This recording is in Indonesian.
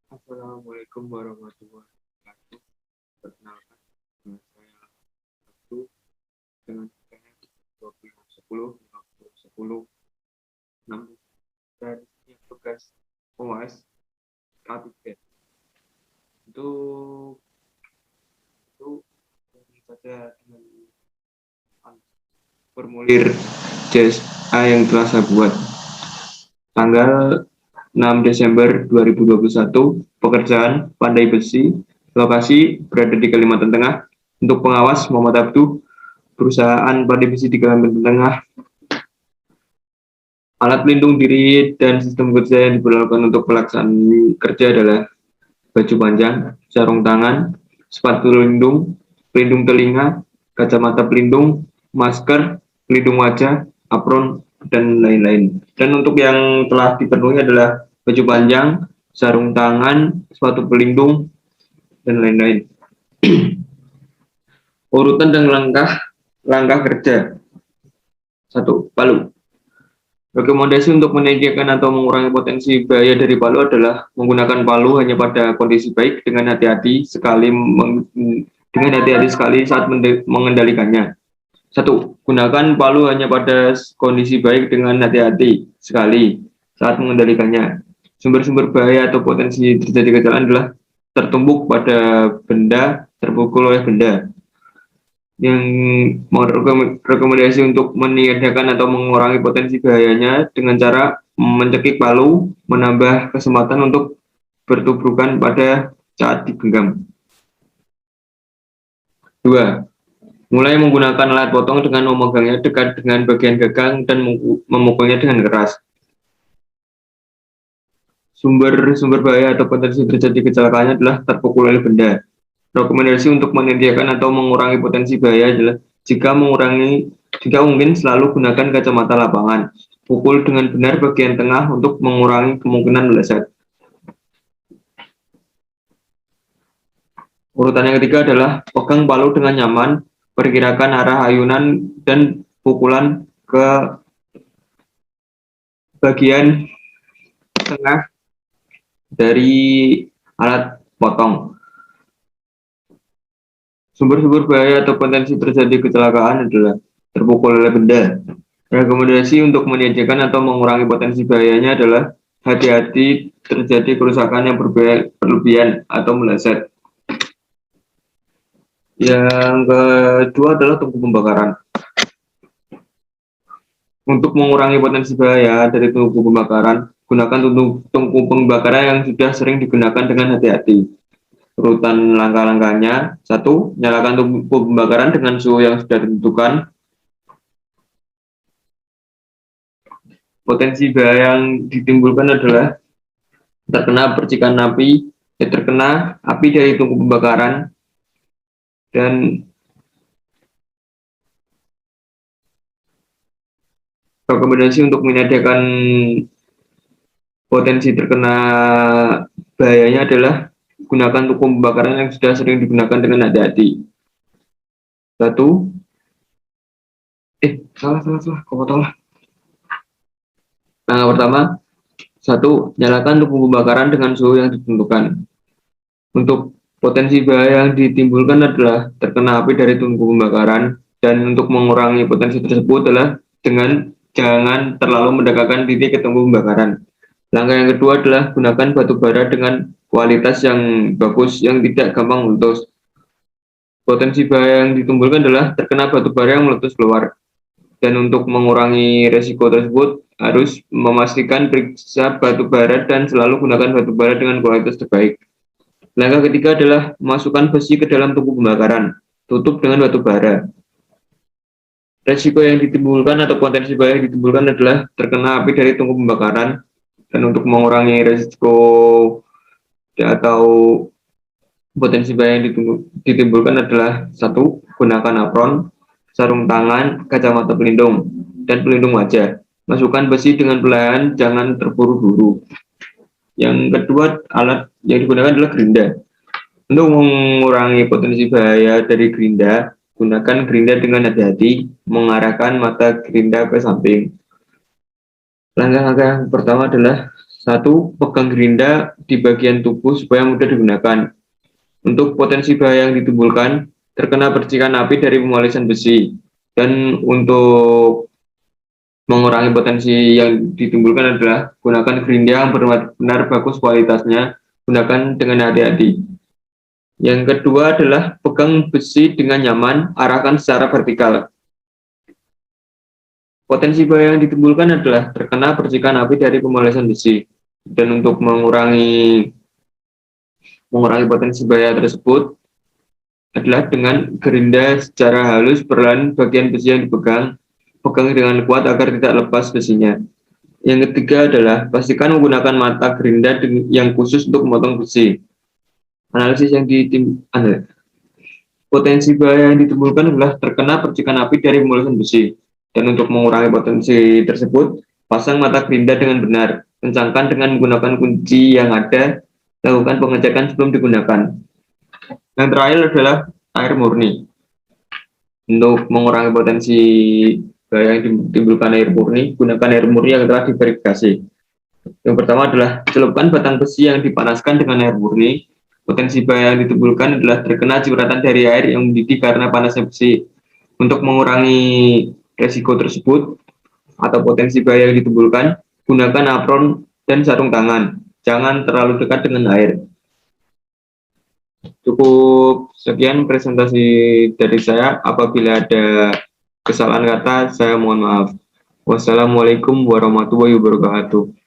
Assalamualaikum warahmatullahi wabarakatuh. Perkenalkan, nama saya Abdul dengan IPS 2010 50 6 dan ini tugas UAS K3. Untuk itu ini saja dengan formulir CSA yang telah saya buat. Tanggal 6 Desember 2021, pekerjaan pandai besi, lokasi berada di Kalimantan Tengah. Untuk pengawas Muhammad Abduh, perusahaan pandai besi di Kalimantan Tengah. Alat pelindung diri dan sistem kerja yang diperlakukan untuk pelaksanaan kerja adalah baju panjang, sarung tangan, sepatu pelindung, pelindung telinga, kacamata pelindung, masker, pelindung wajah, apron, dan lain-lain. Dan untuk yang telah dipenuhi adalah baju panjang, sarung tangan, sepatu pelindung, dan lain-lain. Urutan dan langkah kerja. 1. Palu. Rekomendasi untuk menyediakan atau mengurangi potensi bahaya dari palu adalah menggunakan palu hanya pada kondisi baik dengan hati-hati sekali saat mengendalikannya. 1. Gunakan palu hanya pada kondisi baik dengan hati-hati sekali saat mengendalikannya. Sumber-sumber bahaya atau potensi terjadi kecelakaan adalah tertumbuk pada benda, terpukul oleh benda. Yang merekomendasi untuk meniadakan atau mengurangi potensi bahayanya dengan cara mencekik palu, menambah kesempatan untuk bertubrukan pada saat digenggam. 2. Mulai menggunakan alat potong dengan memegangnya dekat dengan bagian gagang dan memukulnya dengan keras. Sumber bahaya atau potensi terjadi kecelakaannya adalah terpukul oleh benda. Rekomendasi untuk menyediakan atau mengurangi potensi bahaya adalah jika mungkin selalu gunakan kacamata lapangan. Pukul dengan benar bagian tengah untuk mengurangi kemungkinan meleset. Urutan yang ketiga adalah pegang palu dengan nyaman, perkirakan arah ayunan dan pukulan ke bagian tengah dari alat potong. Sumber-sumber bahaya atau potensi terjadi kecelakaan adalah terpukul oleh benda. Rekomendasi untuk menyediakan atau mengurangi potensi bahayanya adalah hati-hati terjadi kerusakan yang berlebihan atau meleset. Yang kedua adalah tungku pembakaran. Untuk mengurangi potensi bahaya dari tungku pembakaran, gunakan tungku pembakaran yang sudah sering digunakan dengan hati-hati. Urutan langkah-langkahnya. 1. Nyalakan tungku pembakaran dengan suhu yang sudah ditentukan. Potensi bahaya yang ditimbulkan adalah terkena percikan api, terkena api dari tungku pembakaran, dan rekomendasi untuk menyediakan potensi terkena bahayanya adalah gunakan tungku pembakaran yang sudah sering digunakan dengan hati-hati. 1. Salah. Langkah pertama. 1. Nyalakan tungku pembakaran dengan suhu yang ditentukan. Untuk potensi bahaya yang ditimbulkan adalah terkena api dari tungku pembakaran, dan untuk mengurangi potensi tersebut adalah dengan jangan terlalu mendekatkan titik ke tungku pembakaran. Langkah yang kedua adalah gunakan batu bara dengan kualitas yang bagus yang tidak gampang meletus. Potensi bahaya yang ditimbulkan adalah terkena batu bara yang meletus keluar. Dan untuk mengurangi resiko tersebut, harus memastikan periksa batu bara dan selalu gunakan batu bara dengan kualitas terbaik. Langkah ketiga adalah masukkan besi ke dalam tungku pembakaran. Tutup dengan batu bara. Resiko yang ditimbulkan atau potensi bahaya yang ditimbulkan adalah terkena api dari tungku pembakaran. Dan untuk mengurangi resiko atau potensi bahaya yang ditimbulkan adalah 1. Gunakan apron, sarung tangan, kacamata pelindung, dan pelindung wajah. Masukkan besi dengan perlahan, jangan terburu-buru. Yang kedua, alat yang digunakan adalah gerinda. Untuk mengurangi potensi bahaya dari gerinda, gunakan gerinda dengan hati-hati, mengarahkan mata gerinda ke samping. Langkah-langkah pertama adalah Satu, pegang gerinda di bagian tubuh supaya mudah digunakan. Untuk potensi bahaya yang ditimbulkan, terkena percikan api dari pemolesan besi. Dan untuk mengurangi potensi yang ditimbulkan adalah gunakan gerinda yang benar-benar bagus kualitasnya, gunakan dengan hati-hati. Yang kedua adalah pegang besi dengan nyaman, arahkan secara vertikal. Potensi bahaya yang ditimbulkan adalah terkena percikan api dari pemolesan besi. Dan untuk mengurangi potensi bahaya tersebut adalah dengan gerinda secara halus perlahan bagian besi yang dipegang, pegang dengan kuat agar tidak lepas besinya. Yang ketiga adalah pastikan menggunakan mata gerinda yang khusus untuk memotong besi. Analisis yang potensi bahaya yang ditimbulkan adalah terkena percikan api dari pemolesan besi. Dan untuk mengurangi potensi tersebut, pasang mata gerinda dengan benar, kencangkan dengan menggunakan kunci yang ada, lakukan pengecekan sebelum digunakan. Yang terakhir adalah air murni. Untuk mengurangi potensi bahaya yang ditimbulkan air murni, gunakan air murni yang telah diverifikasi. Yang pertama adalah celupkan batang besi yang dipanaskan dengan air murni. Potensi bahaya yang ditimbulkan adalah terkena cipratan dari air yang mendidih karena panasnya besi. Untuk mengurangi resiko tersebut atau potensi bahaya yang ditimbulkan, gunakan apron dan sarung tangan. Jangan terlalu dekat dengan air. Cukup sekian presentasi dari saya. Apabila ada kesalahan kata, saya mohon maaf. Wassalamualaikum warahmatullahi wabarakatuh.